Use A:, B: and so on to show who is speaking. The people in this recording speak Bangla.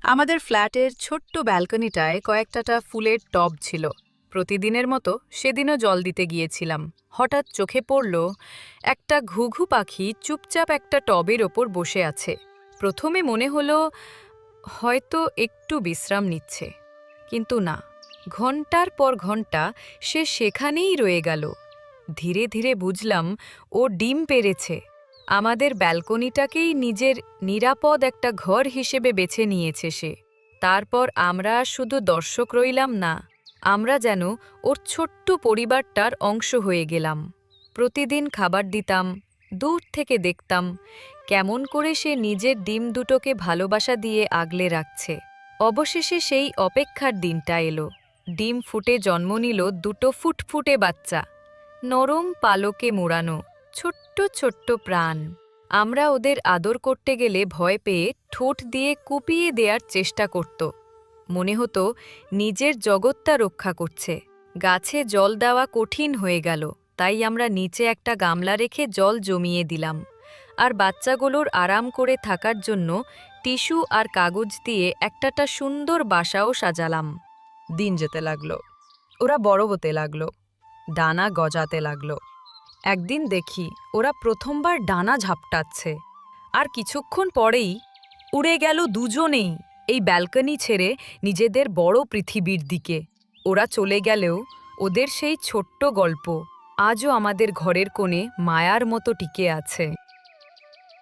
A: আমাদের ফ্ল্যাটের ছোট্ট ব্যালকনিটায় কয়েকটা ফুলের টব ছিল। প্রতিদিনের মতো সেদিনও জল দিতে গিয়েছিলাম। হঠাৎ চোখে পড়ল একটা ঘুঘু পাখি চুপচাপ একটা টবের ওপর বসে আছে। প্রথমে মনে হলো হয়তো একটু বিশ্রাম নিচ্ছে, কিন্তু না, ঘন্টার পর ঘন্টা সে সেখানেই রয়ে গেল। ধীরে ধীরে বুঝলাম ও ডিম পেড়েছে। আমাদের ব্যালকনিটাকেই নিজের নিরাপদ একটা ঘর হিসেবে বেছে নিয়েছে সে। তারপর আমরা আর শুধু দর্শক রইলাম না, আমরা যেন ওর ছোট্ট পরিবারটার অংশ হয়ে গেলাম। প্রতিদিন খাবার দিতাম, দূর থেকে দেখতাম কেমন করে সে নিজের ডিম দুটোকে ভালোবাসা দিয়ে আগলে রাখছে। অবশেষে সেই অপেক্ষার দিনটা এলো। ডিম ফুটে জন্ম নিল দুটো ফুটফুটে বাচ্চা, নরম পালকে মোড়ানো, ছোট্ট ছোট্ট প্রাণ। আমরা ওদের আদর করতে গেলে ভয় পেয়ে ঠোঁট দিয়ে কুপিয়ে দেওয়ার চেষ্টা করত। মনে হতো নিজের জগৎটা রক্ষা করছে। গাছে জল দেওয়া কঠিন হয়ে গেল, তাই আমরা নিচে একটা গামলা রেখে জল জমিয়ে দিলাম, আর বাচ্চাগুলোর আরাম করে থাকার জন্য টিস্যু আর কাগজ দিয়ে একটা সুন্দর বাসাও সাজালাম। দিন যেতে লাগলো, ওরা বড় হতে লাগলো, ডানা গজাতে লাগলো। একদিন দেখি ওরা প্রথমবার ডানা ঝাপটাচ্ছে, আর কিছুক্ষণ পরেই উড়ে গেল দুজনেই এই ব্যালকনি ছেড়ে নিজেদের বড় পৃথিবীর দিকে। ওরা চলে গেলেও ওদের সেই ছোট্ট গল্প আজও আমাদের ঘরের কোণে মায়ার মতো টিকে আছে।